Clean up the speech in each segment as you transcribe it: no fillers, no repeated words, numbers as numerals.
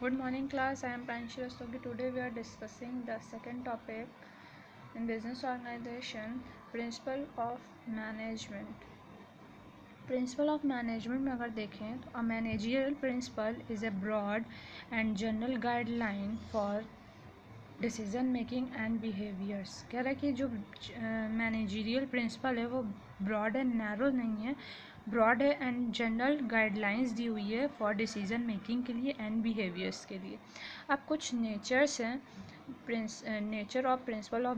Good morning class, I am Pranshi Rastogi. Today we are discussing the second topic in business organization, principle of management. Principle of management में अगर देखें तो a managerial principle is a broad and general guideline for decision making and behaviours. कह रहा है कि जो managerial principal है वो ब्रॉड एंड नैरो नहीं है, ब्रॉड है एंड जनरल गाइडलाइंस दी हुई है फॉर डिसीज़न मेकिंग के लिए एंड बिहेवियर्स के लिए। अब कुछ नेचर्स हैं, nature of principle of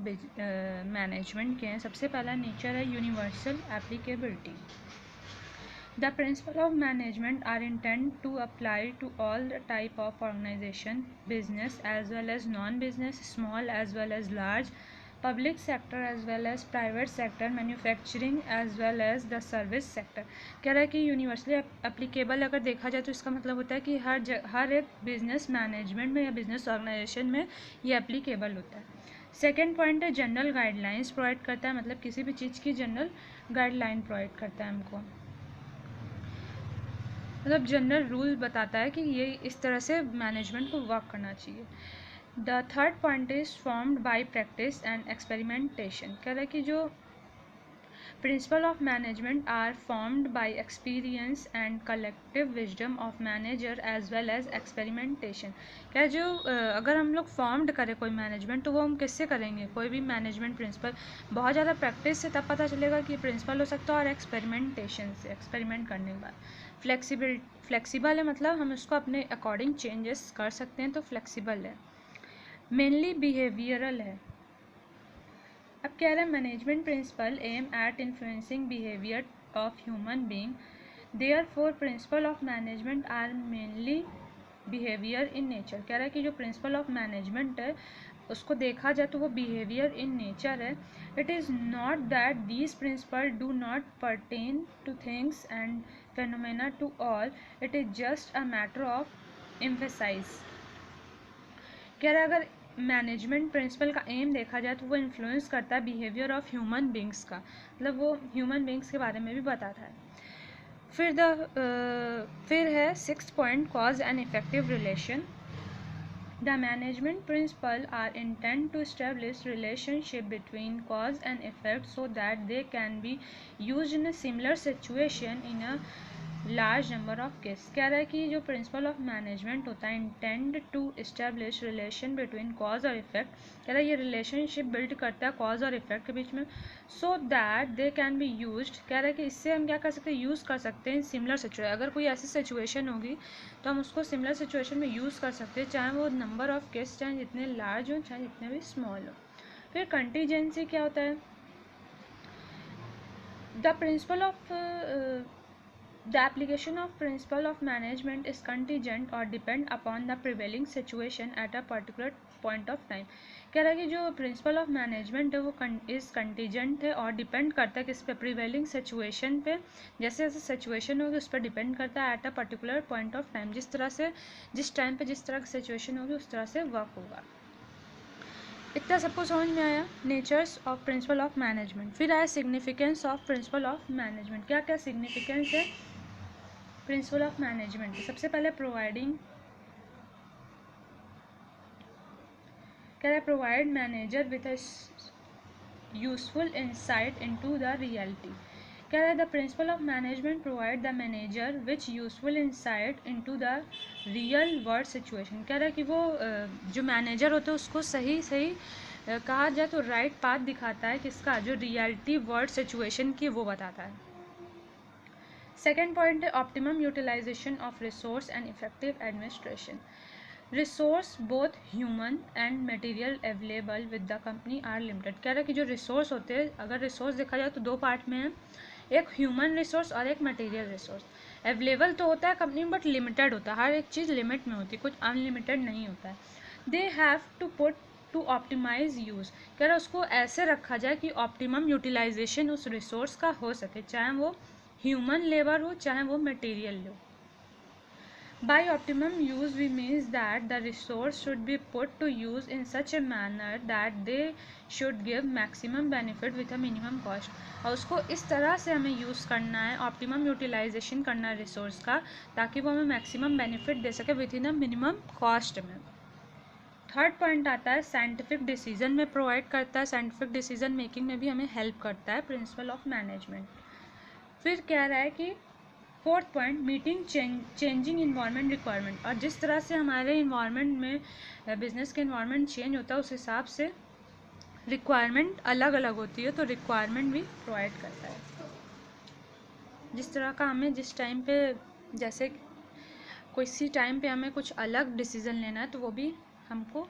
management के हैं। सबसे पहला नेचर है universal applicability. The principles of management are intended to apply to all the type of organization, business as well as non-business, small as well as large, public sector as well as private sector, manufacturing as well as the service sector। कह रहा है कि universally applicable अगर देखा जाए तो इसका मतलब होता है कि हर एक बिजनेस मैनेजमेंट में या बिजनेस ऑर्गेनाइजेशन में ये एप्लीकेबल होता है। सेकेंड पॉइंट है जनरल गाइडलाइंस प्रोवाइड करता है, मतलब किसी भी चीज़ की जनरल गाइडलाइन प्रोवाइड करता है हमको, मतलब जनरल रूल बताता है कि ये इस तरह से मैनेजमेंट को वर्क करना चाहिए। The third point is formed by practice and experimentation. कह रहा है कि जो principle of management are formed by experience and collective wisdom of manager as well as experimentation. क्या जो अगर हम लोग फॉर्म्ड करें कोई मैनेजमेंट तो वो हम किससे करेंगे? कोई भी मैनेजमेंट प्रिंसिपल बहुत ज़्यादा प्रैक्टिस से तब पता चलेगा कि प्रिंसिपल हो सकता है, और एक्सपेरिमेंटेशन से, एक्सपेरिमेंट करने के बाद। फ्लेक्सिबल है, मतलब हम उसको अपने अकॉर्डिंग चेंजेस कर सकते हैं, तो फ्लेक्सिबल है। मेनली बिहेवियरल है। अब कह रहे हैं management principle aim at influencing behaviour of human being, therefore principle of management are mainly behaviour in nature. कह रहा है कि जो प्रिंसिपल ऑफ मैनेजमेंट है उसको देखा जाए तो वो बिहेवियर इन नेचर है। It is not that these principle do not pertain to things and phenomena to all, it is just a matter of emphasise. कह रहा है अगर मैनेजमेंट प्रिंसिपल का एम देखा जाए तो वो इन्फ्लुएंस करता है बिहेवियर ऑफ ह्यूमन बींग्स का, मतलब वो ह्यूमन बींग्स के बारे में भी बताता है। फिर है sixth point, cause and effective relation. The management principles are intended to establish relationship between cause and effect so that they can be used in a similar situation in a large number of case. कह रहा है कि जो principle of management होता है intend to establish relation between cause और effect. कह रहा है ये रिलेशनशिप बिल्ड करता है कॉज और इफेक्ट के बीच में, so that they can be used. कह रहा है कि इससे हम क्या कर सकते हैं, यूज़ कर सकते हैं सिमिलर सिचुएशन। अगर कोई ऐसी सिचुएशन होगी तो हम उसको सिमिलर सिचुएशन में यूज़ कर सकते हैं, चाहे वो नंबर ऑफ केस चाहे जितने लार्ज हों चाहे जितने भी स्मॉल हों। फिर कंटीजेंसी क्या होता है? The principle of The application of principle of management is contingent or depend upon the prevailing situation at a particular point of time। कह रहा है कि जो प्रिंसिपल ऑफ मैनेजमेंट है वो इस कंटीजेंट है और डिपेंड करता है किस पे, प्रिवेलिंग सिचुएशन पे। जैसे जैसे सिचुएशन होगी उस पर डिपेंड करता है at a particular point of time, जिस तरह से जिस टाइम पे जिस तरह की सिचुएशन होगी उस तरह से वर्क होगा। इतना सबको समझ में आया natures of principle of management. फिर आया significance of principle of management. क्या क्या सिग्निफिकेंस है प्रिंसिपल ऑफ मैनेजमेंट? सबसे पहले प्रोवाइडिंग, कह रहा है provide manager with a useful insight into the reality. कह रहा है the principal of management provide the manager which useful insight into the real world situation. कह रहा है कि वो जो मैनेजर होता है उसको सही कहा जाए तो राइट पाथ दिखाता है, किसका? जो रियलिटी वर्ल्ड सिचुएशन की वो बताता है। सेकेंड पॉइंट है optimum utilisation of resource and effective administration. Resource both human and material available with the company are limited. कह रहा है कि जो रिसोर्स होते हैं, अगर रिसोर्स देखा जाए तो दो पार्ट में है, एक ह्यूमन रिसोर्स और एक मटेरियल रिसोर्स। अवेलेबल तो होता है कंपनी में बट लिमिटेड होता है, हर एक चीज़ लिमिट में होती है, कुछ अनलिमिटेड नहीं होता है। They have to put to optimise use. कह रहा है उसको ऐसे रखा जाए कि ऑप्टिमम यूटिलाइजेशन उस रिसोर्स का हो सके, चाहे वो ह्यूमन लेबर हो चाहे वो मटेरियल हो। By optimum use we means that the resource should be put to use in such a manner that they should give maximum benefit with a minimum cost. और उसको इस तरह से हमें यूज़ करना है, ऑप्टिमम यूटिलाइजेशन करना है रिसोर्स का, ताकि वो हमें मैक्सिमम बेनिफिट दे सके with in a minimum cost में. थर्ड पॉइंट आता है साइंटिफिक डिसीजन में प्रोवाइड करता है, साइंटिफिक डिसीजन मेकिंग में भी हमें हेल्प करता है, प्रिंसिपल ऑफ मैनेजमेंट. फिर कह रहा है कि fourth point meeting changing environment requirement. और जिस तरह से हमारे इन्वायरमेंट में बिजनेस के इन्वायरमेंट चेंज होता है उस हिसाब से रिक्वायरमेंट अलग अलग होती है, तो रिक्वायरमेंट भी प्रोवाइड करता है. जिस तरह का हमें जिस टाइम पे, जैसे कोई सी टाइम पे हमें कुछ अलग डिसीजन लेना है तो वो भी हमको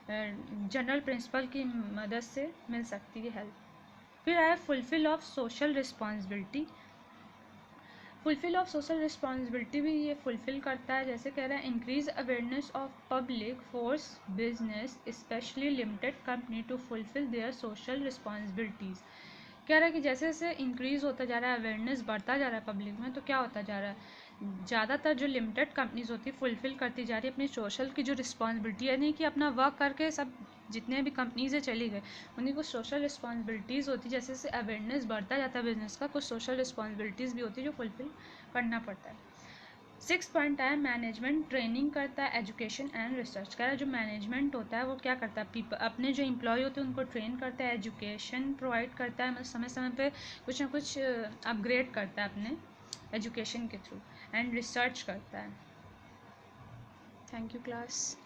जनरल प्रिंसिपल की मदद से मिल सकती है हेल्प. फिर आया fulfil of social responsibility. Fulfil of social responsibility भी ये फुलफिल करता है. जैसे कह रहा है increase awareness of public force business specially limited company to fulfil their social responsibilities. कह रहा है कि जैसे जैसे इंक्रीज़ होता जा रहा है, अवेयरनेस बढ़ता जा रहा है पब्लिक में, तो क्या होता जा रहा है, ज़्यादातर जो लिमिटेड कंपनीज होती है फुलफिल करती जा रही है अपनी सोशल की जो रिस्पॉन्सिबिलिटी है, नहीं कि अपना वर्क करके सब जितने भी कंपनीज है चली गए, उन्हीं कुछ सोशल रिस्पॉन्सिबिलिटीज़ होती है. जैसे जैसे अवेयरनेस बढ़ता जाता है बिजनेस का, कुछ सोशल रिस्पॉन्सिबिलिटीज़ भी होती है जो फुलफिल करना पड़ता है. सिक्स पॉइंट है मैनेजमेंट ट्रेनिंग करता है एजुकेशन एंड रिसर्च. कह रहा है जो मैनेजमेंट होता है वो क्या करता है, अपने जो एम्प्लॉय होते हैं उनको ट्रेन करता है, एजुकेशन प्रोवाइड करता है, मतलब समय समय पे कुछ ना कुछ अपग्रेड करता है अपने एजुकेशन के थ्रू, एंड रिसर्च करता है. Thank you class.